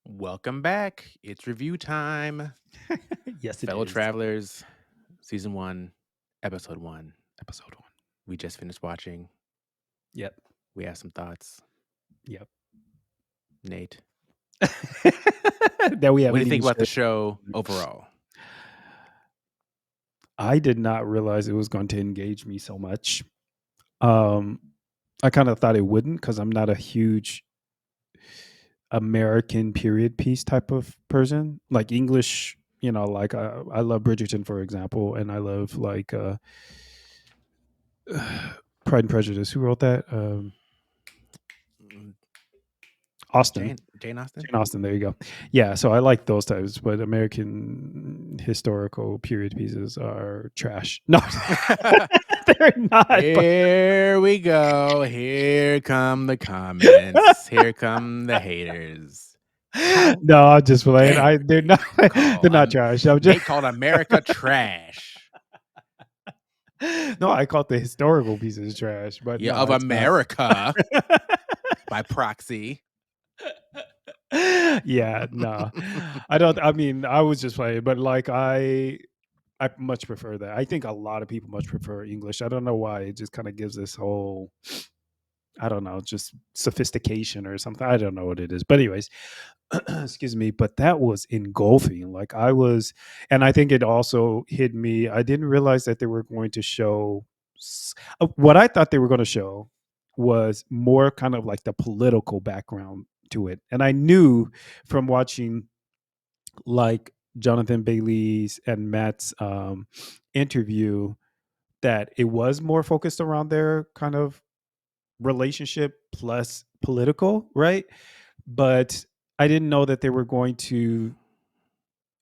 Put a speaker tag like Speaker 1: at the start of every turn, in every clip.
Speaker 1: Welcome back. It's review time.
Speaker 2: Yes, it
Speaker 1: Fellow
Speaker 2: is.
Speaker 1: travelers, season one, episode one.
Speaker 2: Episode 1.
Speaker 1: We just finished watching.
Speaker 2: Yep.
Speaker 1: We have some thoughts.
Speaker 2: Yep.
Speaker 1: Nate,
Speaker 2: That we
Speaker 1: what do you
Speaker 2: haven't
Speaker 1: think
Speaker 2: even
Speaker 1: about the
Speaker 2: shared.
Speaker 1: show overall?
Speaker 2: I did not realize it was going to engage me so much. Um, I kind of thought it wouldn't because I'm not a huge American period piece type of person. Like English, like I love Bridgerton, for example, and I love like Pride and Prejudice. Who wrote that?
Speaker 1: Mm,
Speaker 2: Austin.
Speaker 1: Jane Austen?
Speaker 2: Jane Austen, there you go. Yeah, so I like those types, but American historical period pieces are trash. No, they're not. But
Speaker 1: Here we go. Here come the comments. Here come the haters. How
Speaker 2: no, I'm just playing.
Speaker 1: dare
Speaker 2: They're not.
Speaker 1: you call
Speaker 2: They're not trash. I'm just
Speaker 1: Nate called America trash?
Speaker 2: no. I call the historical pieces trash, but
Speaker 1: Yeah,
Speaker 2: no,
Speaker 1: of
Speaker 2: it's not.
Speaker 1: America by proxy.
Speaker 2: Yeah, no, I don't. I mean, I was just playing, but like I much prefer that. I think a lot of people much prefer English. I don't know why. It just kind of gives this whole, I don't know, just sophistication or something. I don't know what it is. But anyways, excuse me, but that was engulfing. Like I was, and I think it also hit me. I didn't realize that they were going to show what I thought they were going to show was more kind of like the political background to it. And I knew from watching like Jonathan Bailey's and Matt's interview that it was more focused around their kind of relationship plus political, right? But I didn't know that they were going to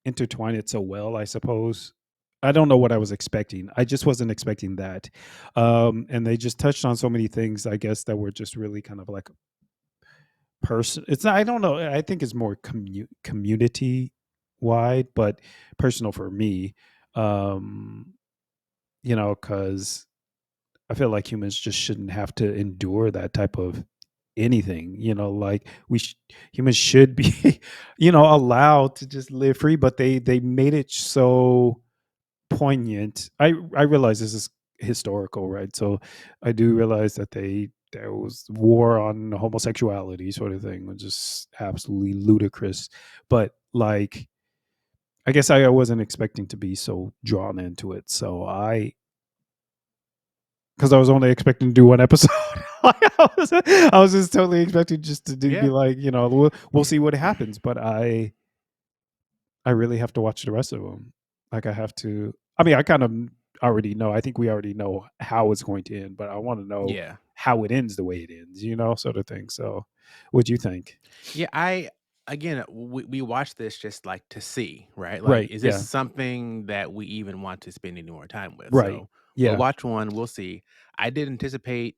Speaker 2: intertwine it so well, I suppose. I don't know what I was expecting. I just wasn't expecting that. And they just touched on so many things, I guess, that were just really kind of like person. It's not, I don't know. I think it's more community wide, but personal for me. Um, because I feel like humans just shouldn't have to endure that type of anything, like humans should be, allowed to just live free, but they made it so poignant. I realize this is historical, right? So I do realize that there was war on homosexuality sort of thing, which is absolutely ludicrous. But like I guess I wasn't expecting to be so drawn into it. So because I was only expecting to do one episode. Like, I was just totally expecting just to be
Speaker 1: Yeah.
Speaker 2: like, we'll see what happens. But I really have to watch the rest of them. Like I have to. I mean, I kind of already know. I think we already know how it's going to end, but I want to know
Speaker 1: Yeah.
Speaker 2: how it ends the way it ends. Sort of thing. So, what do you think?
Speaker 1: Yeah, I again, we watched this just like to see, right? Like,
Speaker 2: Right.
Speaker 1: is this
Speaker 2: Yeah.
Speaker 1: something that we even want to spend any more time with?
Speaker 2: Right.
Speaker 1: So we'll
Speaker 2: Yeah.
Speaker 1: watch one, we'll see. I did anticipate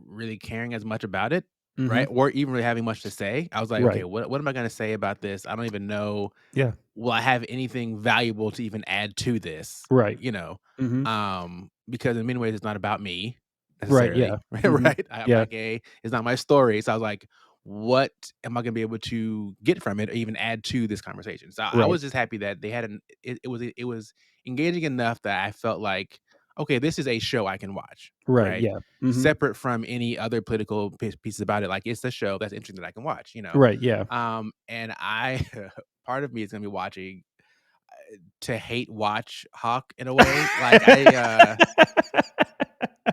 Speaker 1: really caring as much about it, right?
Speaker 2: Hmm.
Speaker 1: Or even really having much to say. I was like, okay,
Speaker 2: Right.
Speaker 1: what am I gonna say about this? I don't even know,
Speaker 2: Yeah.
Speaker 1: will I have anything valuable to even add to this?
Speaker 2: Right.
Speaker 1: You know,
Speaker 2: Hmm.
Speaker 1: because in many ways it's not about me
Speaker 2: Right. Yeah.
Speaker 1: necessarily,
Speaker 2: Hmm.
Speaker 1: right? I'm
Speaker 2: Yeah.
Speaker 1: not gay. It's not my story. So I was like, what am I gonna be able to get from it or even add to this conversation? So I
Speaker 2: Right.
Speaker 1: was just happy that they had it was engaging enough that I felt like, okay, this is a show I can watch,
Speaker 2: Right.
Speaker 1: right?
Speaker 2: Yeah. Hmm.
Speaker 1: Separate from any other political pieces about it. Like it's a show that's interesting that I can watch.
Speaker 2: Right. Yeah.
Speaker 1: And I part of me is gonna be watching to hate watch Hawk in a way.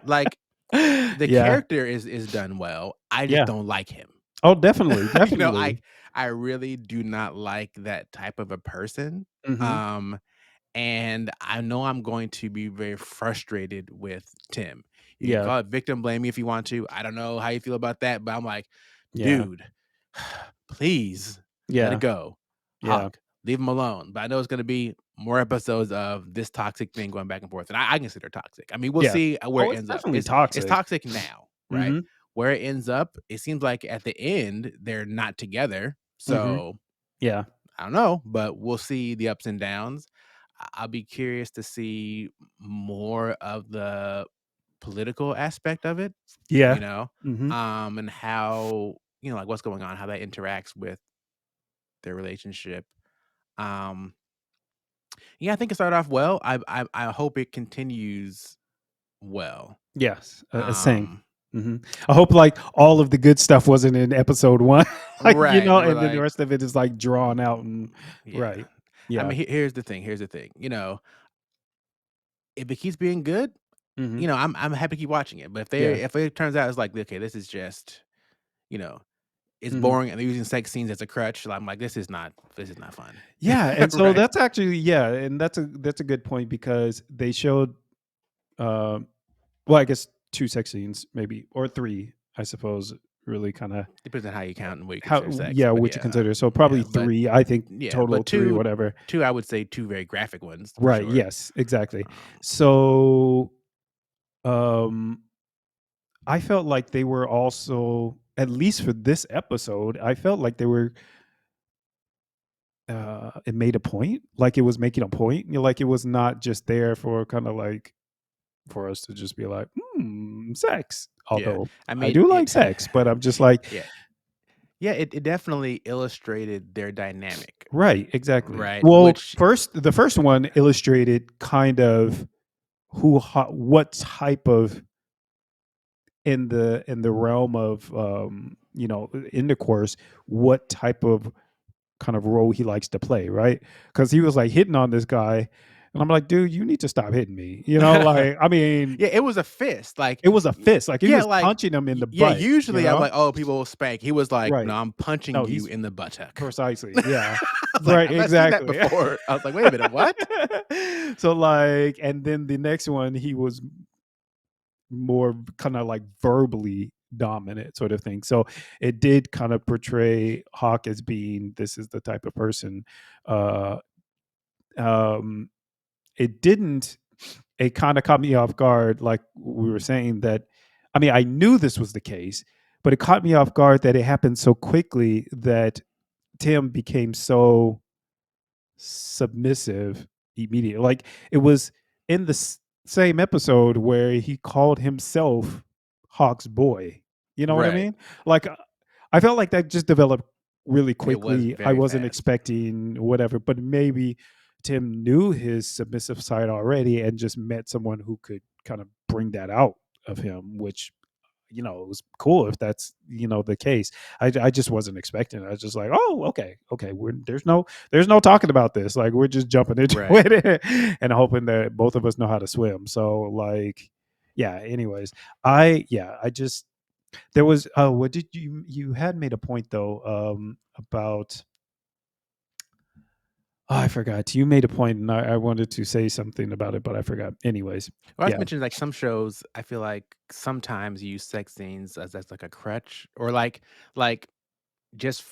Speaker 1: Like the
Speaker 2: Yeah.
Speaker 1: character is done well. I just
Speaker 2: Yeah.
Speaker 1: don't like him.
Speaker 2: Oh, definitely.
Speaker 1: You know, I
Speaker 2: Definitely.
Speaker 1: I really do not like that type of a person.
Speaker 2: Hmm.
Speaker 1: Um, and I know I'm going to be very frustrated with Tim. You can
Speaker 2: Yeah.
Speaker 1: call it victim blaming if you want to. I don't know how you feel about that, but I'm like,
Speaker 2: Yeah.
Speaker 1: dude, please let it
Speaker 2: Yeah.
Speaker 1: go.
Speaker 2: Yeah.
Speaker 1: Hawk, leave him alone. But I know it's gonna be more episodes of this toxic thing going back and forth. And I consider it toxic. I mean, we'll
Speaker 2: Yeah.
Speaker 1: see where
Speaker 2: Oh,
Speaker 1: it
Speaker 2: it's
Speaker 1: ends up.
Speaker 2: definitely
Speaker 1: It's
Speaker 2: toxic.
Speaker 1: toxic now, right?
Speaker 2: Mhm.
Speaker 1: Where it ends up, it seems like at the end they're not together.
Speaker 2: Mhm.
Speaker 1: So
Speaker 2: Yeah.
Speaker 1: I don't know, but we'll see the ups and downs. I'll be curious to see more of the political aspect of it,
Speaker 2: Yeah. Mhm.
Speaker 1: and how. like what's going on, how that interacts with their relationship. Um, yeah, I think it started off well. I hope it continues well.
Speaker 2: Yes, same.
Speaker 1: Um,
Speaker 2: I hope like all of the good stuff wasn't in episode 1, like,
Speaker 1: right. They were
Speaker 2: and then the
Speaker 1: like,
Speaker 2: rest of it is like drawn out and
Speaker 1: yeah.
Speaker 2: right.
Speaker 1: I
Speaker 2: Yeah.
Speaker 1: mean, here's the thing. Here's the thing. If it keeps being good,
Speaker 2: Mhm.
Speaker 1: I'm happy to keep watching it. But
Speaker 2: Yeah.
Speaker 1: if it turns out it's like, okay, this is just, you know, it's
Speaker 2: Mhm.
Speaker 1: boring and they're using sex scenes as a crutch, I'm like, this is not fun.
Speaker 2: Yeah, and so
Speaker 1: Right.
Speaker 2: that's actually yeah, and that's a good point because they showed, um, well, I guess 2 sex scenes maybe or 3, I suppose, really kinda
Speaker 1: Depends on how you count and what you consider
Speaker 2: how
Speaker 1: sex.
Speaker 2: yeah,
Speaker 1: But
Speaker 2: what you
Speaker 1: yeah.
Speaker 2: consider. So
Speaker 1: Yeah.
Speaker 2: probably 3, I think total
Speaker 1: But
Speaker 2: 3, whatever.
Speaker 1: two, I would say two very graphic ones for
Speaker 2: Right,
Speaker 1: sure.
Speaker 2: yes, exactly.
Speaker 1: Um,
Speaker 2: So, um, I felt like they were also at least for this episode, I felt like they were, it made a point, like it was making a point, like it was not just there for kinda like for us to just be like, "Hmm, sex."
Speaker 1: yeah.
Speaker 2: Although
Speaker 1: I
Speaker 2: I
Speaker 1: mean
Speaker 2: do
Speaker 1: it
Speaker 2: like sex, but I'm just like
Speaker 1: yeah. Yeah, it definitely illustrated their dynamic,
Speaker 2: right, exactly.
Speaker 1: right?
Speaker 2: Well,
Speaker 1: Which
Speaker 2: the first one illustrated kind of what type of in the realm of, intercourse, what type of kind of role he likes to play, right? Because he was, like, hitting on this guy, and I'm like, "Dude, you need to stop hitting me." Like, I mean,
Speaker 1: yeah, it was a fist. Like
Speaker 2: it was a
Speaker 1: y-
Speaker 2: fist, like, he
Speaker 1: yeah,
Speaker 2: was
Speaker 1: like
Speaker 2: punching him in the
Speaker 1: yeah,
Speaker 2: butt, you
Speaker 1: usually I'm
Speaker 2: know?
Speaker 1: like, "Oh, people will spank." He was like, "No,
Speaker 2: Right.
Speaker 1: I'm punching
Speaker 2: No,
Speaker 1: you
Speaker 2: he's
Speaker 1: in the buttock."
Speaker 2: precisely, yeah.
Speaker 1: I was like,
Speaker 2: Right,
Speaker 1: "I've not seen that
Speaker 2: exactly.
Speaker 1: before." I was like, "Wait a minute, what?"
Speaker 2: So, like and then the next one, he was more kinda, like, verbally dominant sort of thing. So, it did kind of portray Hawk as being, "This is the type of person," uh, um, it didn't it kinda caught me off guard, like we were saying that I mean, I knew this was the case, but it caught me off guard that it happened so quickly that Tim became so submissive immediately. Like it was in the same episode where he called himself Hawk's boy. You know what I
Speaker 1: Right.
Speaker 2: mean? Like I felt like that just developed really
Speaker 1: It was
Speaker 2: quickly. I
Speaker 1: very
Speaker 2: wasn't
Speaker 1: fast.
Speaker 2: expecting whatever, but maybe Tim knew his submissive side already and just met someone who could kind of bring that out of him, which it was cool if that's the case. I just wasn't expecting it. I was just like, oh, okay. There's no talking about this. Like we're just jumping into
Speaker 1: Right.
Speaker 2: it and hoping that both of us know how to swim. So like, yeah. Anyways, I just there was what did you had made a point though about I forgot. You made a point and I wanted to say something about it, but I forgot. Anyways,
Speaker 1: Well, I was
Speaker 2: yeah.
Speaker 1: mentioning like some shows, I feel like sometimes use sex scenes as like a crutch or like just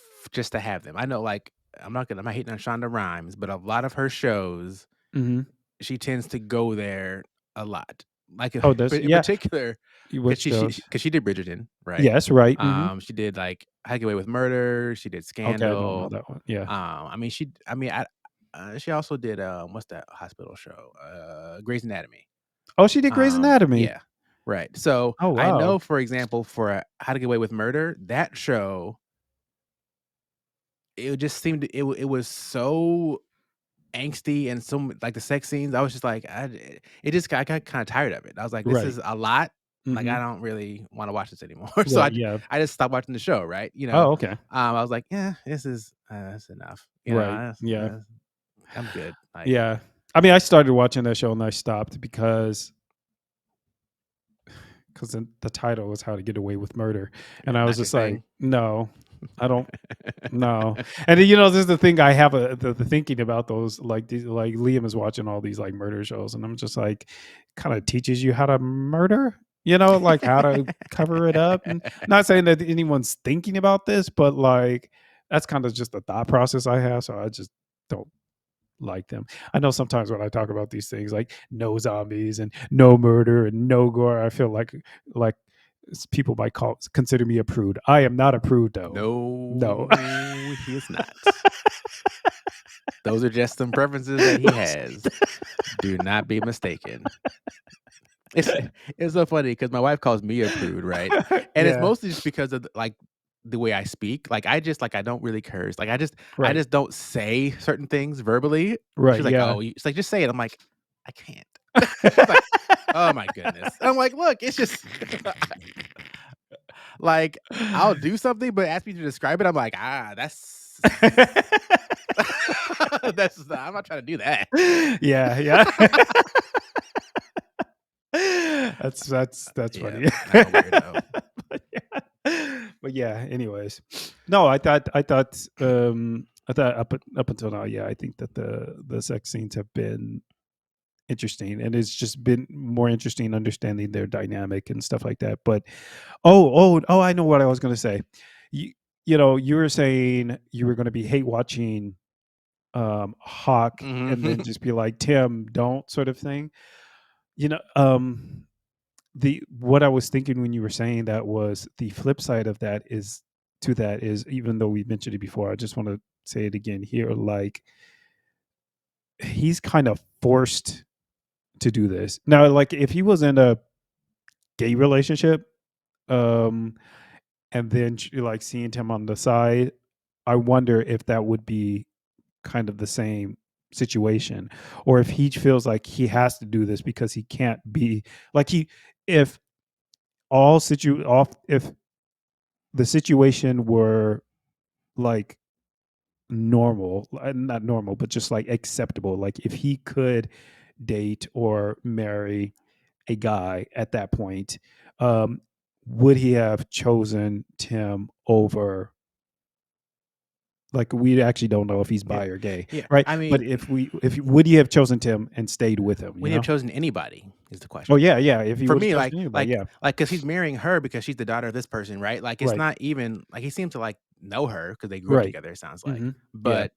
Speaker 1: to have them. I know like I'm not hating on Shonda Rhimes, but a lot of her shows,
Speaker 2: Hmm.
Speaker 1: she tends to go there a lot. Like
Speaker 2: Oh, does
Speaker 1: but in
Speaker 2: yeah.
Speaker 1: particular, because
Speaker 2: Which shows?
Speaker 1: because she did Bridgerton, right?
Speaker 2: Yes, right. Hmm.
Speaker 1: She did like How to Get Away with Murder. She did
Speaker 2: Okay, I don't know
Speaker 1: Scandal.
Speaker 2: that one. Yeah.
Speaker 1: I mean she also did what's that hospital show? Grey's Anatomy.
Speaker 2: Oh, she did Grey's Anatomy.
Speaker 1: Yeah, right. So
Speaker 2: Oh,
Speaker 1: I
Speaker 2: wow.
Speaker 1: know, for example, for How to Get Away with Murder, that show, it just seemed it was so angsty and like the sex scenes. I was just like, I got kind of tired of it. I was like, this
Speaker 2: Right.
Speaker 1: is a lot. Like I
Speaker 2: Mhm.
Speaker 1: don't really want to watch this anymore. So
Speaker 2: Right, yeah.
Speaker 1: I just stopped watching the show. Right.
Speaker 2: Oh, okay.
Speaker 1: I was like, yeah, this is that's enough.
Speaker 2: Right. Yeah.
Speaker 1: I'm good. Like,
Speaker 2: Yeah. I mean, I started watching that show and I stopped because the title was How to Get Away with Murder, and I was
Speaker 1: not your
Speaker 2: just like,
Speaker 1: thing.
Speaker 2: "No, I don't no." And then, this is the thing I have the thinking about those, like, these like, Liam is watching all these, like, murder shows, and I'm just like, kinda teaches you how to murder? Like, how to cover it up, and not saying that anyone's thinking about this, but, like, that's kinda just the thought process I have, so I just don't like them. I know sometimes when I talk about these things, like no zombies and no murder and no gore, I feel like people might consider me a prude. I am not a prude though. No.
Speaker 1: No, he is not. Those are just some preferences that he has. Do not be mistaken. It's it's so funny because my wife calls me a prude, right? And it's
Speaker 2: Yeah.
Speaker 1: mostly just because of like the way I speak. Like, I don't really curse. Like, I
Speaker 2: Right.
Speaker 1: just don't say certain things verbally.
Speaker 2: Right,
Speaker 1: She's like,
Speaker 2: yeah.
Speaker 1: "Oh," she's like, "Just say it." I'm like, "I can't." She's like, "Oh my goodness." And I'm like, "Look, it's just like, I'll do something, but ask me to describe it." I'm like, that's that's I'm not trying to do that.
Speaker 2: Yeah, yeah. That's
Speaker 1: Yeah,
Speaker 2: funny.
Speaker 1: I'm a weirdo.
Speaker 2: But yeah, anyways. No, I thought up until now, yeah, I think that the sex scenes have been interesting, and it's just been more interesting understanding their dynamic and stuff like that. But I know what I was gonna say. You you were saying you were gonna be hate watching Hawk and then
Speaker 1: Mhm.
Speaker 2: just be like, Tim, don't sort of thing. You know, the what I was thinking when you were saying that was the flip side of that is to that is even though we mentioned it before, I just want to say it again here. Like he's kind of forced to do this. Now, like if he was in a gay relationship, um, and then like seeing him on the side, I wonder if that would be kind of the same situation, or if he feels like he has to do this because he can't be like he if if the situation were like normal, not normal, but just like acceptable. Like if he could date or marry a guy at that point, um, would he have chosen Tim over? Like we actually don't know if he's
Speaker 1: Yeah.
Speaker 2: bi or gay,
Speaker 1: Yeah,
Speaker 2: right?
Speaker 1: I
Speaker 2: But
Speaker 1: mean,
Speaker 2: if would he have chosen Tim and stayed with him?
Speaker 1: would
Speaker 2: You
Speaker 1: he have
Speaker 2: know?
Speaker 1: chosen anybody is the
Speaker 2: Oh
Speaker 1: question.
Speaker 2: yeah, yeah. If he
Speaker 1: For
Speaker 2: would have
Speaker 1: me,
Speaker 2: chosen anybody, yeah,
Speaker 1: because he's marrying her because she's the daughter of this person, right? Like, it's
Speaker 2: right,
Speaker 1: not even like, he seemed to, like, know her because they grew up
Speaker 2: right.
Speaker 1: together, it sounds like.
Speaker 2: Hmm. Yeah,
Speaker 1: But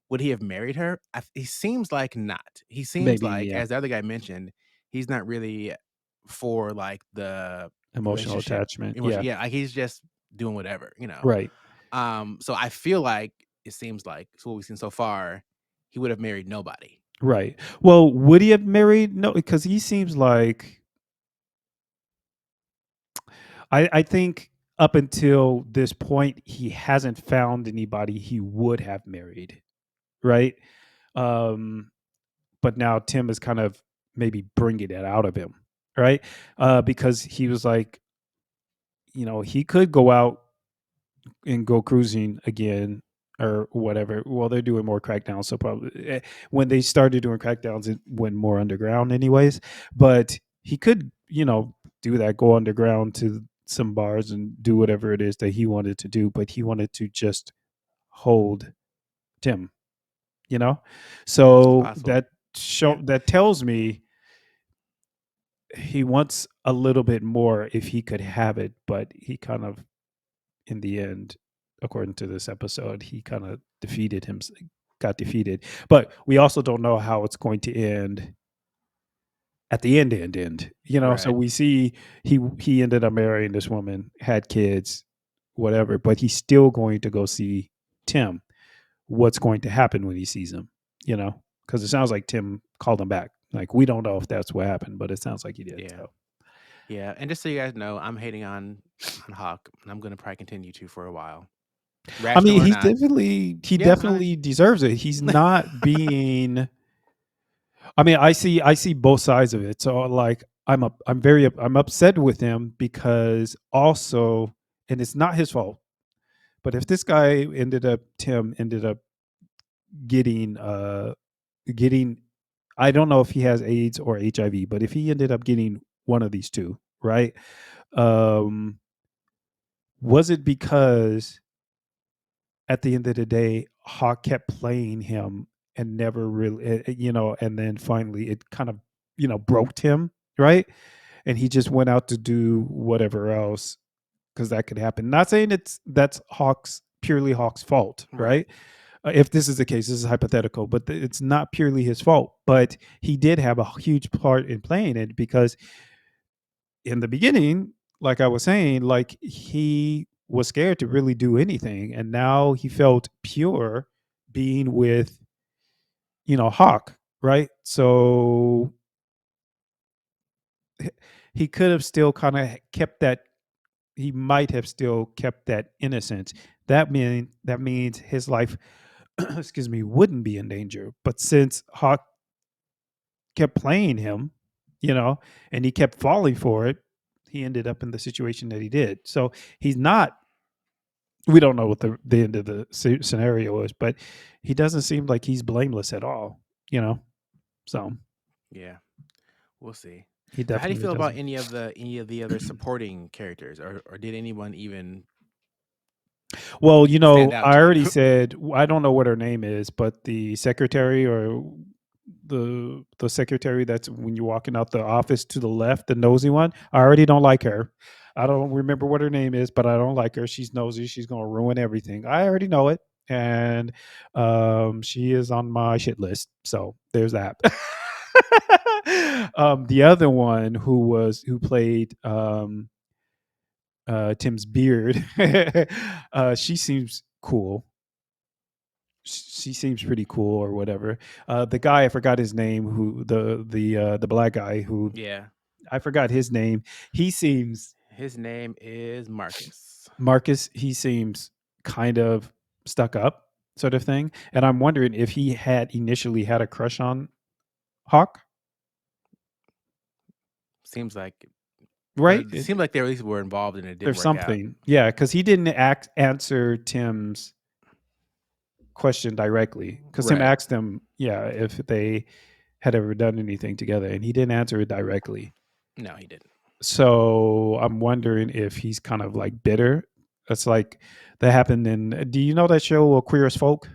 Speaker 1: would he have married her? He seems like not. He seems
Speaker 2: maybe.
Speaker 1: like,
Speaker 2: Yeah,
Speaker 1: as the other guy mentioned, he's not really for, like, the
Speaker 2: emotional
Speaker 1: relationship
Speaker 2: attachment.
Speaker 1: emotion,
Speaker 2: Yeah,
Speaker 1: yeah, like, he's just doing whatever, you know?
Speaker 2: right.
Speaker 1: So I feel like it seems like, so what we've seen so far, he would have married nobody.
Speaker 2: Right. Well, would he have married? No, because he seems like I think up until this point he hasn't found anybody he would have married, right? Um, but now Tim is kind of maybe bringing it out of him, right? Because he was like, he could go out and go cruising again or whatever. Well, they're doing more crackdowns, so probably when they started doing crackdowns, it went more underground, anyways. But he could, do that, go underground to some bars and do whatever it is that he wanted to do. But he wanted to just hold Tim, you know.
Speaker 1: It's
Speaker 2: So
Speaker 1: possible. Yeah,
Speaker 2: that tells me he wants a little bit more if he could have it, but he kind of in the end, according to this episode, he kind of got defeated. But we also don't know how it's going to end at the end. So
Speaker 1: right.
Speaker 2: we see he ended up marrying this woman, had kids, whatever, but he's still going to go see Tim. What's going to happen when he sees him? Because it sounds like Tim called him back. Like we don't know if that's what happened, but it sounds like he did.
Speaker 1: Yeah.
Speaker 2: So
Speaker 1: Yeah, and just so you guys know, I'm hating on Hawk, and I'm gonna probably continue to for a while.
Speaker 2: I
Speaker 1: Rational
Speaker 2: mean,
Speaker 1: or not.
Speaker 2: he
Speaker 1: Yeah,
Speaker 2: definitely deserves it. He's not being I mean, I see both sides of it. So like I'm upset with him because also and it's not his fault. But if this guy Tim ended up getting getting I don't know if he has AIDS or HIV, but if he ended up getting one of these two, right? Um was it because at the end of the day Hawk kept playing him and never really and then finally it kind of broke him, right? And he just went out to do whatever else because that could happen. Not saying that's purely Hawk's fault,
Speaker 1: right.
Speaker 2: right? If this is the case, this is hypothetical, but it's not purely his fault. But he did have a huge part in playing it because in the beginning, like I was saying, like he was scared to really do anything, and now he felt pure being with Hawk, right? So he could have still kind of kept that he might have still kept that innocence. That means his life, excuse me, wouldn't be in danger. But since Hawk kept playing him, you know, and he kept falling for it, he ended up in the situation that he did. So he's not. We don't know what the end of the scenario is, but he doesn't seem like he's blameless at all. You know, so
Speaker 1: Yeah, we'll see.
Speaker 2: he
Speaker 1: But how do you
Speaker 2: definitely
Speaker 1: feel about
Speaker 2: doesn't.
Speaker 1: any of the other supporting characters, or did anyone even
Speaker 2: Well,
Speaker 1: stand out
Speaker 2: I
Speaker 1: to you?
Speaker 2: already said I don't know what her name is, but the secretary or the secretary that's when you're walking out the office to the left, the nosy one. I already don't like her. I don't remember what her name is, but I don't like her. She's nosy. She's gonna ruin everything. I already know it, and she is on my shit list. So there's that. The other one who played Tim's beard, she seems cool. She seems pretty cool or whatever. The guy I forgot his name, who the black guy who
Speaker 1: Yeah,
Speaker 2: I forgot his name. He seems
Speaker 1: his name is Marcus.
Speaker 2: Marcus. He seems kind of stuck up, sort of thing. And I'm wondering if he had initially had a crush on Hawk,
Speaker 1: Seems like, or
Speaker 2: right?
Speaker 1: it seemed like they at least were involved and it didn't
Speaker 2: There's
Speaker 1: work out.
Speaker 2: something, yeah, because he didn't answer Tim's question directly. Because Tim
Speaker 1: Right.
Speaker 2: asked him, yeah, if they had ever done anything together, and he didn't answer it directly.
Speaker 1: No, he didn't.
Speaker 2: So I'm wondering if he's kind of like bitter. It's like that happened in. Do you know that show Queer as Folk?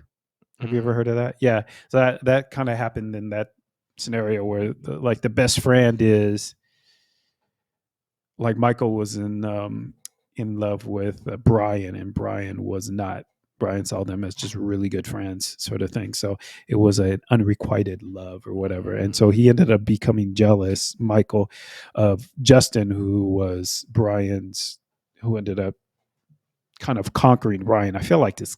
Speaker 2: Have you
Speaker 1: Hmm.
Speaker 2: ever heard of that? Yeah. So that kind of happened in that scenario where like the best friend is like Michael was in love with Brian, and Brian was not. Brian saw them as just really good friends, sort of thing. So it was an unrequited love or whatever. And so
Speaker 1: Mm.
Speaker 2: he ended up becoming jealous, Michael, of Justin, who was Brian's, who ended up kind of conquering Brian. I feel like it's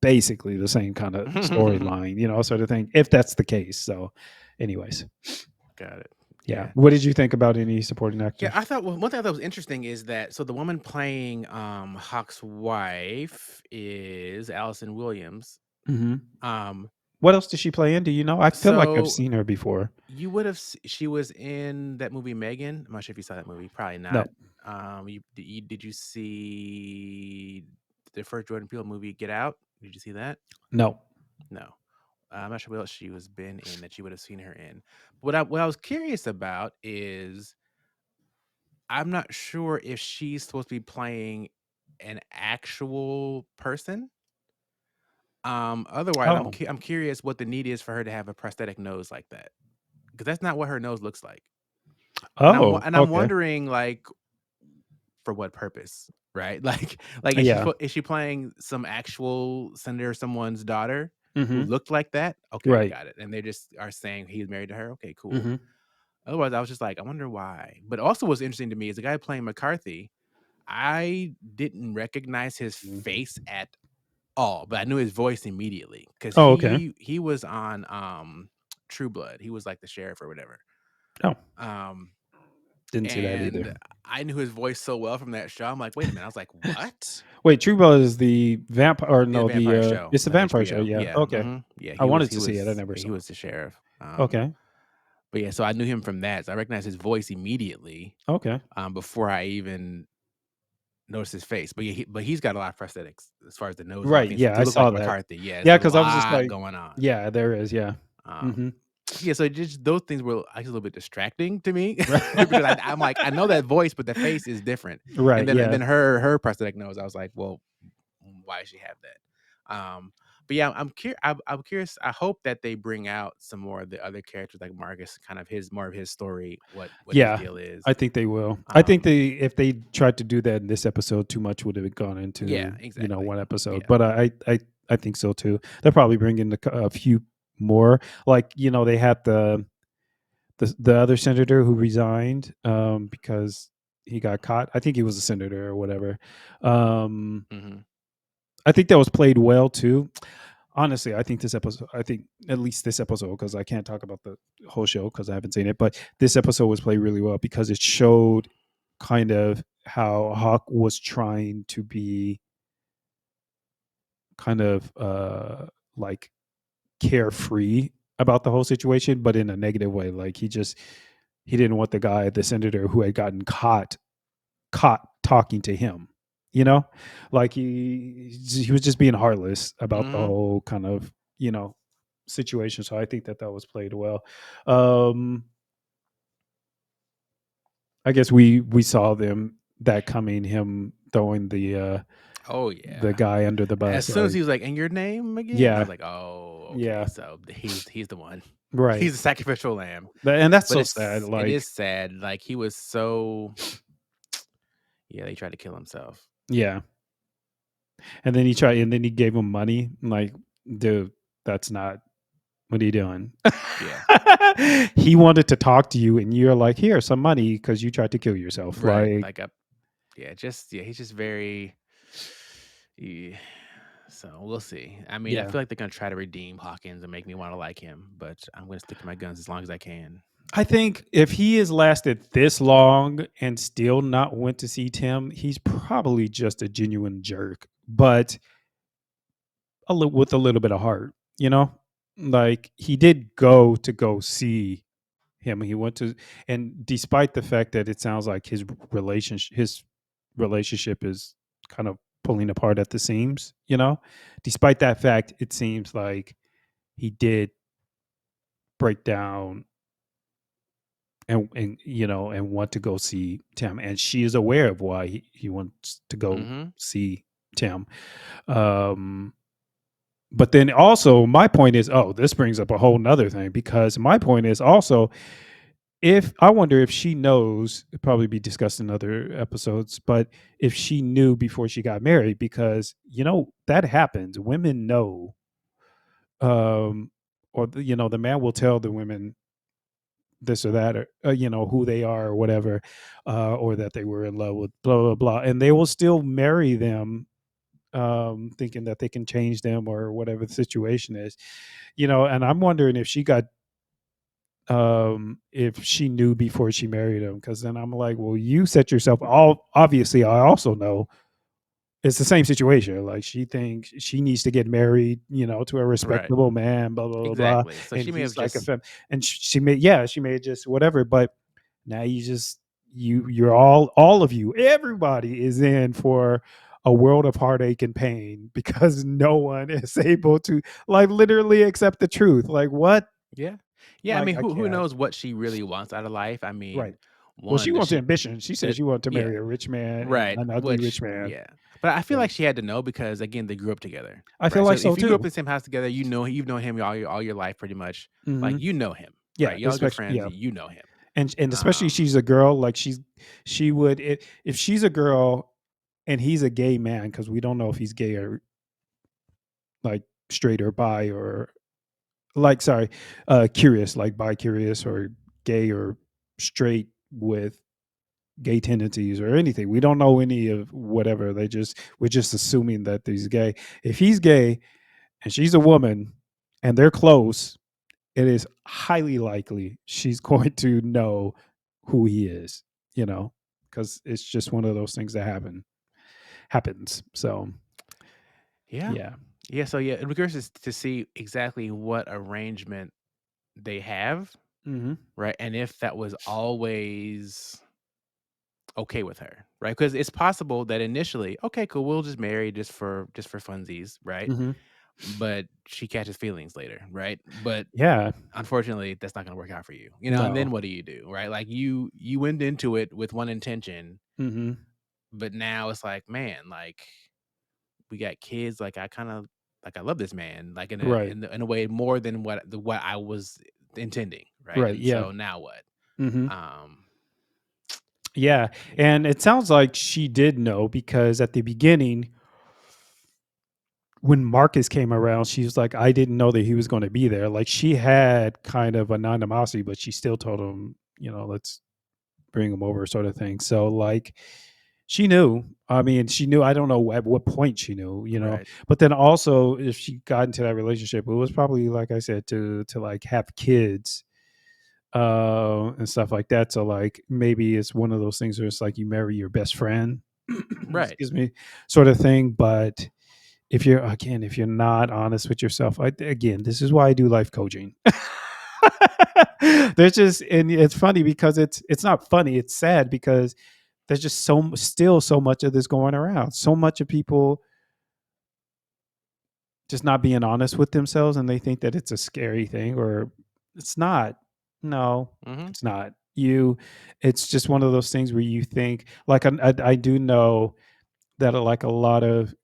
Speaker 2: basically the same kind of storyline, sort of thing, if that's the case. So, anyways,
Speaker 1: Got it.
Speaker 2: yeah.
Speaker 1: Yeah.
Speaker 2: What did you think about any supporting
Speaker 1: Yeah,
Speaker 2: actors?
Speaker 1: I thought, well, one thing I thought was interesting is that, so the woman playing Hawk's wife is Allison Williams.
Speaker 2: Hmm.
Speaker 1: Um
Speaker 2: What else did she play in? Do you know? I feel like I've
Speaker 1: so
Speaker 2: seen her before.
Speaker 1: you would have she was in that movie Megan. I'm not sure if you saw that movie. Probably
Speaker 2: No,
Speaker 1: not. Did you see the first Jordan Peele movie Get Out? Did you see that?
Speaker 2: no.
Speaker 1: No. I'm not sure what else she was been in that you would have seen her in. What I was curious about is, I'm not sure if she's supposed to be playing an actual person. Otherwise,
Speaker 2: Oh,
Speaker 1: I'm curious what the need is for her to have a prosthetic nose like that, because that's not what her nose looks like.
Speaker 2: oh,
Speaker 1: And I'm
Speaker 2: okay.
Speaker 1: wondering, like, for what purpose, right? Like,
Speaker 2: Yeah.
Speaker 1: is she playing some actual senator, someone's daughter who
Speaker 2: Hmm.
Speaker 1: looked like that? Okay,
Speaker 2: Right.
Speaker 1: got it. And they just are saying he's married to her. Okay, cool.
Speaker 2: Hmm.
Speaker 1: Otherwise, I was just like, I wonder why. But also, what's interesting to me is the guy playing McCarthy. I didn't recognize his face at all, but I knew his voice immediately because
Speaker 2: Oh, okay.
Speaker 1: he was on True Blood. He was like the sheriff or whatever.
Speaker 2: Oh,
Speaker 1: Um,
Speaker 2: didn't see that either.
Speaker 1: and I knew his voice so well from that show. I'm like, wait a minute. I was like, what?
Speaker 2: Wait, True Blood is the vampire, or
Speaker 1: The
Speaker 2: no?
Speaker 1: vampire show
Speaker 2: It's the
Speaker 1: on
Speaker 2: vampire show.
Speaker 1: HBO.
Speaker 2: Yeah.
Speaker 1: Yeah,
Speaker 2: Okay.
Speaker 1: yeah.
Speaker 2: I wanted to see it. I never
Speaker 1: He
Speaker 2: saw
Speaker 1: was
Speaker 2: it.
Speaker 1: the sheriff.
Speaker 2: Okay.
Speaker 1: But yeah, so I knew him from that. So I recognized his voice immediately,
Speaker 2: Okay.
Speaker 1: before I even noticed his face. But yeah, but he's got a lot of prosthetics as far as the nose and
Speaker 2: Right.
Speaker 1: everything
Speaker 2: Yeah,
Speaker 1: to
Speaker 2: I
Speaker 1: look like
Speaker 2: saw that.
Speaker 1: McCarthy. Yeah, it's
Speaker 2: Yeah,
Speaker 1: a
Speaker 2: because I was just
Speaker 1: lot
Speaker 2: like,
Speaker 1: going on.
Speaker 2: yeah, there is. Yeah.
Speaker 1: Um,
Speaker 2: Hmm.
Speaker 1: yeah, so just those things were actually a little bit distracting to me because I'm like, I know that voice, but the face is different.
Speaker 2: Right.
Speaker 1: And
Speaker 2: Yeah.
Speaker 1: then her prosthetic nose, I was like, well, why does she have that? But yeah, I'm curious. I hope that they bring out some more of the other characters, like Marcus, kind of his more of his story, what his
Speaker 2: Yeah,
Speaker 1: deal is.
Speaker 2: I think they will. I think
Speaker 1: Um,
Speaker 2: they if they tried to do that in this episode, too much would have gone
Speaker 1: yeah,
Speaker 2: into
Speaker 1: exactly.
Speaker 2: one episode.
Speaker 1: Yeah.
Speaker 2: But I think so too. They'll probably bring in a few more. Like they had the other senator who resigned because he got caught. I think he was a senator or whatever. Um,
Speaker 1: Hmm.
Speaker 2: I think that was played well too. Honestly, I think this episode. I think at least this episode, because I can't talk about the whole show because I haven't seen it. But this episode was played really well because it showed. kind of how Hawk was trying to be kind of like carefree about the whole situation, but in a negative way. Like he didn't want the guy, the senator who had gotten caught talking to him. You know, like he was just being heartless about the
Speaker 1: Mhm.
Speaker 2: whole kind of situation. So I think that that was played well. Um, I guess we saw them that coming, him throwing
Speaker 1: Oh,
Speaker 2: the
Speaker 1: yeah.
Speaker 2: guy under the
Speaker 1: As
Speaker 2: bus.
Speaker 1: soon as he was like, "And your name again?" I
Speaker 2: Yeah,
Speaker 1: was like, "Oh, okay,
Speaker 2: yeah,
Speaker 1: so he's the one.
Speaker 2: right.
Speaker 1: He's the sacrificial lamb."
Speaker 2: And that's
Speaker 1: But
Speaker 2: so sad.
Speaker 1: it
Speaker 2: Like,
Speaker 1: is sad, like, he was so yeah, he tried to kill himself.
Speaker 2: yeah, and then he gave him money. I'm like, dude, that's not. What are you doing?
Speaker 1: Yeah.
Speaker 2: He wanted to talk to you, and you're like, here, some money because you tried to kill yourself.
Speaker 1: Right,
Speaker 2: Like,
Speaker 1: like, yeah, he's just very yeah, so we'll see. I mean, I
Speaker 2: yeah.
Speaker 1: feel like they're gonna try to redeem Hawkins and make me wanna like him, but I'm gonna stick to my guns as long as I can.
Speaker 2: I think if he has lasted this long and still not went to see Tim, he's probably just a genuine jerk, but with a little bit of heart, you know? Like he did go see him. He went to, and despite the fact that it sounds like his relationship is kind of pulling apart at the seams, despite that fact, it seems like he did break down and want to go see Tim, and she is aware of why he wants to go
Speaker 1: Mhm.
Speaker 2: see Tim. Um, but then also my point is, oh, this brings up a whole nother thing because my point is also, if I wonder if she knows, it'd probably be discussed in other episodes, but if she knew before she got married, because that happens. Women know, um, or the man will tell the women this or that, or who they are or whatever, or that they were in love with blah blah blah, and they will still marry them, thinking that they can change them or whatever the situation is. And I'm wondering if she knew before she married him, because then I'm like, well, you set yourself all obviously. I also know it's the same situation. Like she thinks she needs to get married, to a
Speaker 1: Right.
Speaker 2: respectable man, blah blah blah blah,
Speaker 1: Exactly. So
Speaker 2: and
Speaker 1: she may have
Speaker 2: he's like a
Speaker 1: just
Speaker 2: fem, and she may just whatever. But now you're all of you, everybody is in for a world of heartache and pain because no one is able to like literally accept the truth. Like what?
Speaker 1: yeah. Yeah, I
Speaker 2: Like
Speaker 1: mean,
Speaker 2: I
Speaker 1: who
Speaker 2: can't.
Speaker 1: knows what she really wants out of life? I
Speaker 2: Right.
Speaker 1: mean,
Speaker 2: Well, she
Speaker 1: one, does
Speaker 2: wants
Speaker 1: she
Speaker 2: ambition. She said
Speaker 1: that
Speaker 2: she wanted to
Speaker 1: yeah,
Speaker 2: marry a rich man and
Speaker 1: right,
Speaker 2: an ugly
Speaker 1: which
Speaker 2: rich man.
Speaker 1: yeah. But I feel
Speaker 2: Yeah.
Speaker 1: like she had to know because, again, they grew up together,
Speaker 2: I feel
Speaker 1: right? So
Speaker 2: like so
Speaker 1: if you grew up
Speaker 2: too.
Speaker 1: in the same house together, you've known him all your life pretty much. Like,
Speaker 2: Hmm.
Speaker 1: you know him,
Speaker 2: Yeah,
Speaker 1: right? Y'all good
Speaker 2: especially
Speaker 1: friends,
Speaker 2: yeah,
Speaker 1: you know him.
Speaker 2: and especially
Speaker 1: Um,
Speaker 2: she's a girl. Like she would if she's a girl and he's a gay man, because we don't know if he's gay or like straight or bi or like sorry, curious, like bi curious or gay or straight with gay tendencies or anything. We don't know any of whatever. We're just assuming that he's gay. If he's gay and she's a woman and they're close, it is highly likely she's going to know who he is, because it's just one of those things that happens. So
Speaker 1: yeah.
Speaker 2: yeah.
Speaker 1: Yeah, so yeah, it'd be curious to see exactly what arrangement they have,
Speaker 2: Hmm.
Speaker 1: right? And if that was always okay with her, right? Because it's possible that initially, okay, cool, we'll just marry just for funsies, right?
Speaker 2: Hmm.
Speaker 1: But she catches feelings later, right? But
Speaker 2: Yeah.
Speaker 1: unfortunately, that's not gonna work out for you, and then
Speaker 2: No.
Speaker 1: what do, right? Like, you went into it with one intention,
Speaker 2: Hmm.
Speaker 1: but now it's like, man, like, we got kids, like, I kinda like, I love this man, like,
Speaker 2: Right.
Speaker 1: in a way more than what I was intending, right?
Speaker 2: Right.
Speaker 1: And
Speaker 2: Yeah.
Speaker 1: so now what?
Speaker 2: Hmm.
Speaker 1: Um,
Speaker 2: Yeah.
Speaker 1: yeah.
Speaker 2: And it sounds like she did know, because at the beginning, when Marcus came around, she was like, I didn't know that he was going to be there. Like she had kind of an animosity, but she still told him, let's bring him over, sort of thing. So like she knew. I mean, she knew. I don't know at what point she knew,
Speaker 1: Right.
Speaker 2: But then also, if she got into that relationship, it was probably like I said, to like have kids, and stuff like that. So like maybe it's one of those things where it's like you marry your best friend,
Speaker 1: Right.
Speaker 2: excuse me, sort of thing. But if you're not honest with yourself, again, this is why I do life coaching. There's just, and it's funny because it's not funny, it's sad because there's just still so much of this going around. So much of people just not being honest with themselves, and they think that it's a scary thing, or it's not. No,
Speaker 1: Mhm.
Speaker 2: it's not. It's just one of those things where you think, like, I do know that, like, a lot of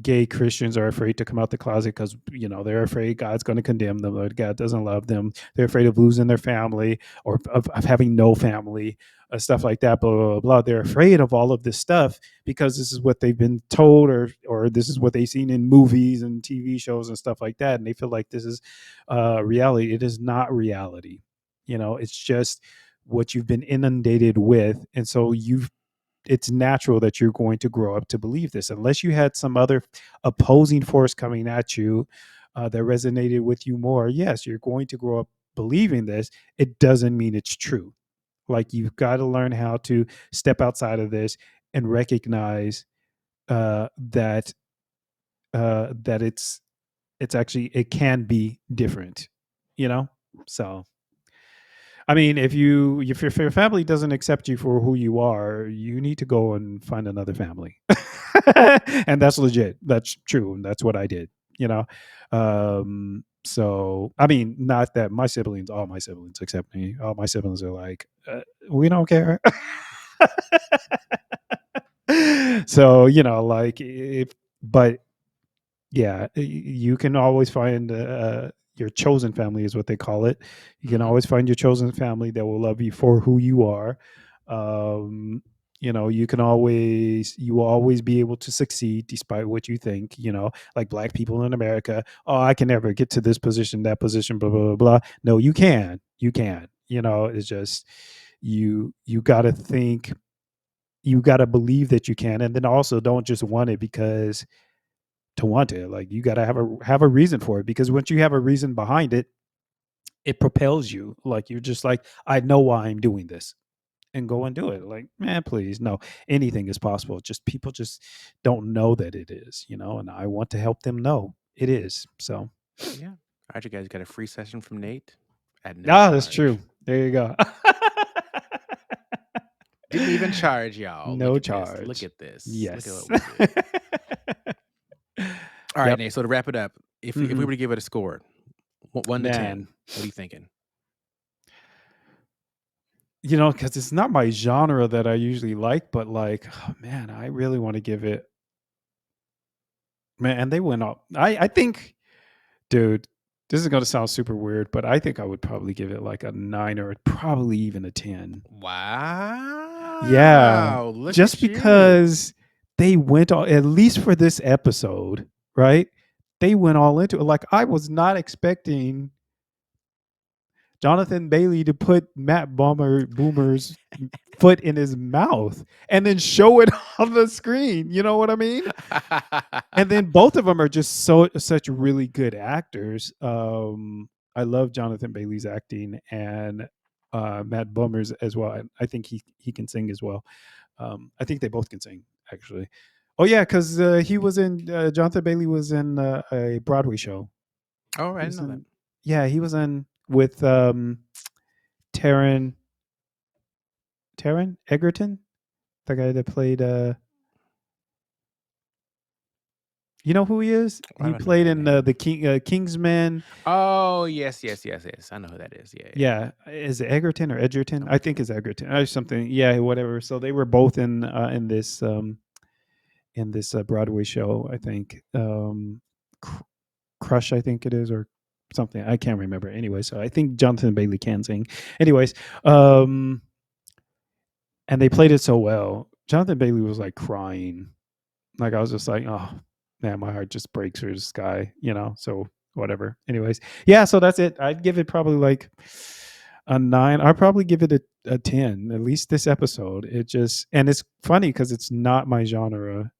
Speaker 2: gay Christians are afraid to come out the closet because they're afraid God's going to condemn them, or God doesn't love them. They're afraid of losing their family, or of having no family, stuff like that. Blah, blah blah blah. They're afraid of all of this stuff because this is what they've been told, or this is what they've seen in movies and TV shows and stuff like that, and they feel like this is reality. It is not reality. It's just what you've been inundated with, and so it's natural that you're going to grow up to believe this unless you had some other opposing force coming at you that resonated with you more. Yes, you're going to grow up believing this. It doesn't mean it's true. Like, you've got to learn how to step outside of this and recognize that it's actually, it can be different, you know so I mean, if your family doesn't accept you for who you are, you need to go and find another family. And that's legit. That's true. And that's what I did, you know. So I mean, not that all my siblings accept me. All my siblings are like, we don't care. So, like, if but yeah, you can always find your chosen family, is what they call it. You can
Speaker 1: Mhm.
Speaker 2: always find your chosen family that will love you for who you are. Um, you will always be able to succeed despite what you think. Like black people in America. Oh, I can never get to this position, that position, blah blah blah blah. No, you can. You can. It's just you got to think. You got to believe that you can, and then also don't just want it because to want it. Like, you got to have a reason for it, because once you have a reason behind it, it propels you. Like, you're just like, I know why I'm doing this, and go and do it. Like, man, please, no, anything is possible. Just people just don't know that it is, and I want to help them know it is. So,
Speaker 1: Yeah. Alright, you guys got a free session from Nate at no
Speaker 2: that's
Speaker 1: charge.
Speaker 2: true. There you go.
Speaker 1: Didn't even charge y'all. Look
Speaker 2: No
Speaker 1: at this. Look
Speaker 2: charge.
Speaker 1: at this. Look at
Speaker 2: Yes.
Speaker 1: what we do. Alright,
Speaker 2: Yep.
Speaker 1: Nate, so to wrap it up, if we
Speaker 2: Hmm.
Speaker 1: were to give it a score, 1 to 10,
Speaker 2: Man,
Speaker 1: what are you thinking?
Speaker 2: because it's not my genre that I usually like, but like, oh, man, I really want to give it. Man, and they went up. I think, dude, this is gonna sound super weird, but I think I would probably give it like a 9, or probably even a 10. Yeah,
Speaker 1: Wow, look
Speaker 2: just
Speaker 1: at you.
Speaker 2: because they went all, at least for this episode, right? They went all into it. Like, I was not expecting Jonathan Bailey to put Matt Boomer's foot in his mouth and then show it on the screen. You know what I mean? And then both of them are just such really good actors. I love Jonathan Bailey's acting, and Matt Bomer's as well. I think he can sing as well. I think they both can sing, actually. Oh yeah, because he was in Jonathan Bailey was in a Broadway show.
Speaker 1: Oh, I
Speaker 2: He
Speaker 1: didn't
Speaker 2: was
Speaker 1: know that.
Speaker 2: in Yeah, he was in with Taron Taron Egerton, the guy that played you know who he is?
Speaker 1: Why
Speaker 2: He
Speaker 1: do I know
Speaker 2: played
Speaker 1: that
Speaker 2: in
Speaker 1: name?
Speaker 2: the Kingsman.
Speaker 1: Oh, yes, yes, yes, yes. I know who that is. Yeah, yeah.
Speaker 2: Yeah, is it Egerton or Edgerton?
Speaker 1: I'm
Speaker 2: I
Speaker 1: looking
Speaker 2: think
Speaker 1: it up.
Speaker 2: it's Egerton or something. Yeah, whatever. So they were both in this Broadway show. I think Crush. I think it is, or something. I can't remember. Anyway, so I think Jonathan Bailey can sing. Anyways, um, and they played it so well. Jonathan Bailey was like crying. Like, I was just like, oh man, my heart just breaks for this guy. So whatever. Anyways, yeah. So that's it. I'd give it probably like a 9. I'd probably give it a 10. At least this episode. And it's funny because it's not my genre.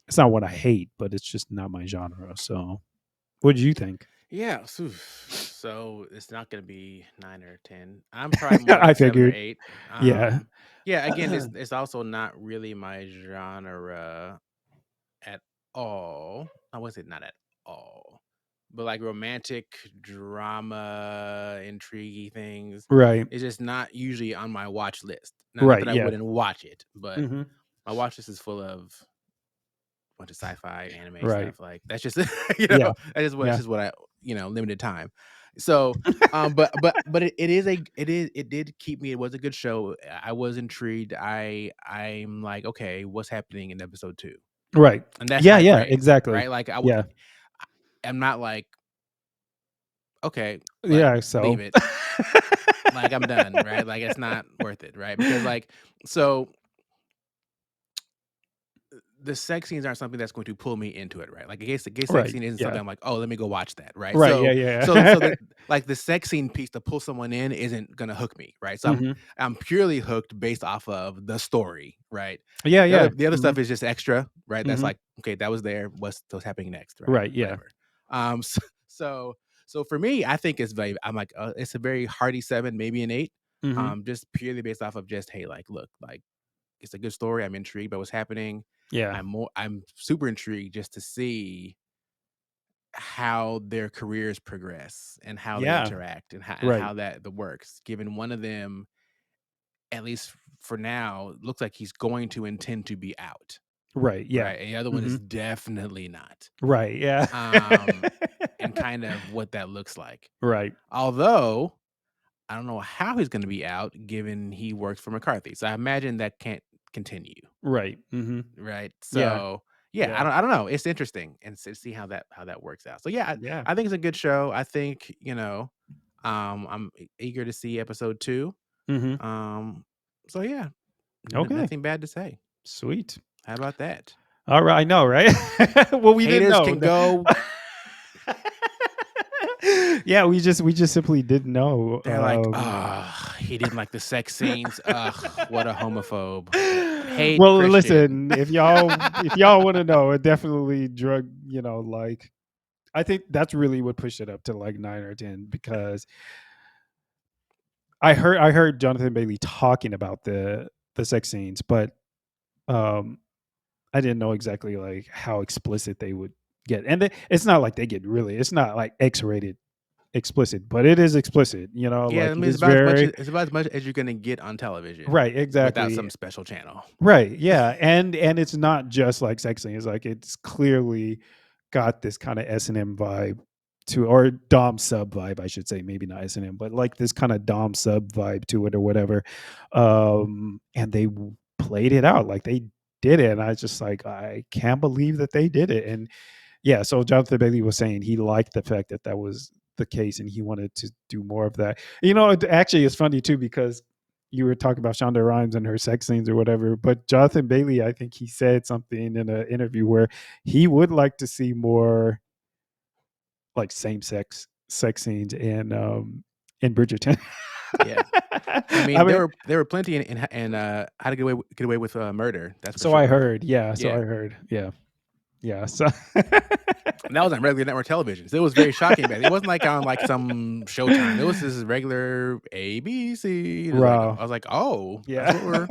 Speaker 2: It's not what I hate, but it's just not my genre. So, what do you think?
Speaker 1: Yeah, So it's not gonna be 9 or 10. I'm probably more
Speaker 2: I
Speaker 1: like 7 or
Speaker 2: figured.
Speaker 1: 8.
Speaker 2: Yeah.
Speaker 1: Yeah, again, it's also not really my genre at all. I would say not at all. But like romantic drama, intriguey things,
Speaker 2: Right.
Speaker 1: it's just not usually on my watch list. Now, not
Speaker 2: Right,
Speaker 1: that I
Speaker 2: yeah.
Speaker 1: wouldn't watch it, but
Speaker 2: Mhm.
Speaker 1: my watch list is full of bunch of sci-fi anime
Speaker 2: Right.
Speaker 1: stuff. Like that's just
Speaker 2: Yeah.
Speaker 1: that's
Speaker 2: Yeah.
Speaker 1: just what I limited time. So but it did keep me. It was a good show. I was intrigued. I'm like, okay, what's happening in episode 2?
Speaker 2: Right.
Speaker 1: And that's
Speaker 2: Yeah,
Speaker 1: high
Speaker 2: yeah,
Speaker 1: praise,
Speaker 2: exactly.
Speaker 1: right? Like
Speaker 2: Yeah.
Speaker 1: I'm not like, okay, like
Speaker 2: Yeah,
Speaker 1: leave
Speaker 2: so
Speaker 1: it. Like I'm done, right? Like it's not worth it, right? Because like so the sex scenes aren't something that's going to pull me into it, right? Like a gay sex
Speaker 2: Right,
Speaker 1: scene isn't something
Speaker 2: yeah.
Speaker 1: I'm like, oh, let me go watch that, right?
Speaker 2: Right, yeah,
Speaker 1: So
Speaker 2: yeah.
Speaker 1: the like the sex scene piece to pull someone in isn't gonna hook me, right? So
Speaker 2: Mhm.
Speaker 1: I'm purely hooked based off of the story, right?
Speaker 2: Yeah, yeah.
Speaker 1: The other
Speaker 2: Mhm,
Speaker 1: stuff is just extra, right? That's
Speaker 2: mhm.
Speaker 1: like, okay, that was there. What's happening next, right?
Speaker 2: Right, yeah.
Speaker 1: Whatever. So so so for me, I think it's very. I'm like, it's a very hearty 7, maybe an 8.
Speaker 2: Mhm.
Speaker 1: Just purely based off of just, hey, like, look, like it's a good story. I'm intrigued by what's happening.
Speaker 2: Yeah.
Speaker 1: I'm super intrigued just to see how their careers progress and how they
Speaker 2: Yeah.
Speaker 1: interact and
Speaker 2: Right.
Speaker 1: how that the works. Given one of them, at least for now, looks like he's going to intend to be out,
Speaker 2: Right, yeah.
Speaker 1: right? And the other one is
Speaker 2: Mhm.
Speaker 1: definitely not.
Speaker 2: Right, yeah.
Speaker 1: Um, and kind of what that looks like.
Speaker 2: Right.
Speaker 1: Although I don't know how he's going to be out, given he works for McCarthy. So I imagine that can't continue.
Speaker 2: Right. Mhm.
Speaker 1: Right.
Speaker 2: Yeah.
Speaker 1: So, yeah,
Speaker 2: Yeah.
Speaker 1: I don't know. It's interesting and to see how that works out. So, yeah,
Speaker 2: Yeah.
Speaker 1: I think it's a good show. I think, I'm eager to see episode 2.
Speaker 2: Mhm.
Speaker 1: Um, so yeah,
Speaker 2: Okay.
Speaker 1: nothing bad to say.
Speaker 2: Sweet.
Speaker 1: How about that?
Speaker 2: Alright, I know, right? Well, we didn't
Speaker 1: Haters
Speaker 2: know.
Speaker 1: can go.
Speaker 2: Yeah, we just simply didn't know,
Speaker 1: They're like, "Ah, he didn't like the sex scenes. Ugh, what a homophobe. Hate
Speaker 2: Well,
Speaker 1: Christian."
Speaker 2: listen, if y'all wanna know, it definitely like I think that's really what pushed it up to, like, 9 or 10 because I heard Jonathan Bailey talking about the sex scenes, but, um, I didn't know exactly, like, how explicit they would get, and it's not like they get really it's not, like, X-rated explicit, but it is explicit,
Speaker 1: Yeah, I
Speaker 2: like, it
Speaker 1: mean,
Speaker 2: is very
Speaker 1: it's about as much as you're gonna get on television
Speaker 2: right,
Speaker 1: without
Speaker 2: exactly.
Speaker 1: some special channel.
Speaker 2: Right, yeah, and it's not just, like, sexing, it's like, it's clearly got this kinda S&M vibe to or dom sub vibe, I should say, maybe not S&M, but, like, this kinda dom sub vibe to it or whatever, and they played it out, like, they did it, and I was just like, "I can't believe that they did it," and yeah, so Jonathan Bailey was saying he liked the fact that that was the case, and he wanted to do more of that. Actually, it's funny too because you were talking about Shonda Rhimes and her sex scenes or whatever, but Jonathan Bailey, I think he said something in an interview where he would like to see more like same sex scenes in Bridgerton.
Speaker 1: Yeah. I
Speaker 2: I
Speaker 1: mean,
Speaker 2: mean,
Speaker 1: there were plenty in How to Get Away with Murder, that's for
Speaker 2: so I
Speaker 1: sure.
Speaker 2: heard, yeah, so I
Speaker 1: Yeah.
Speaker 2: heard, yeah, yeah, so
Speaker 1: And that was on regular network television. So it was very shocking back then. It wasn't like on, like, some Showtime. It was just regular ABC. It was like
Speaker 2: wow,
Speaker 1: I was like, "Oh, that's
Speaker 2: yeah.
Speaker 1: what we're"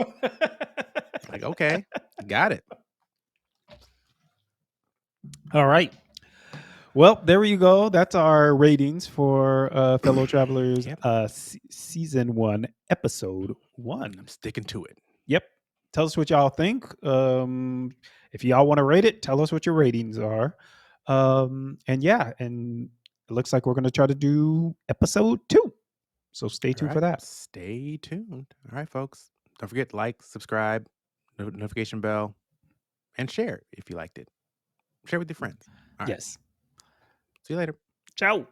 Speaker 1: like, "Okay, got it."
Speaker 2: All right. Well, there you go. That's our ratings for Fellow Travelers
Speaker 1: Yep,
Speaker 2: season 1, episode 1.
Speaker 1: I'm sticking to it.
Speaker 2: Yep. Tell us what y'all think. If y'all want to rate it, tell us what your ratings are. And yeah, and it looks like we're going to try to do episode 2. So stay tuned for
Speaker 1: Alright,
Speaker 2: that.
Speaker 1: stay tuned. Alright, folks. Don't forget, like, subscribe, notification bell, and share if you liked it. Share with your friends. Alright,
Speaker 2: Yes.
Speaker 1: see you later.
Speaker 2: Ciao.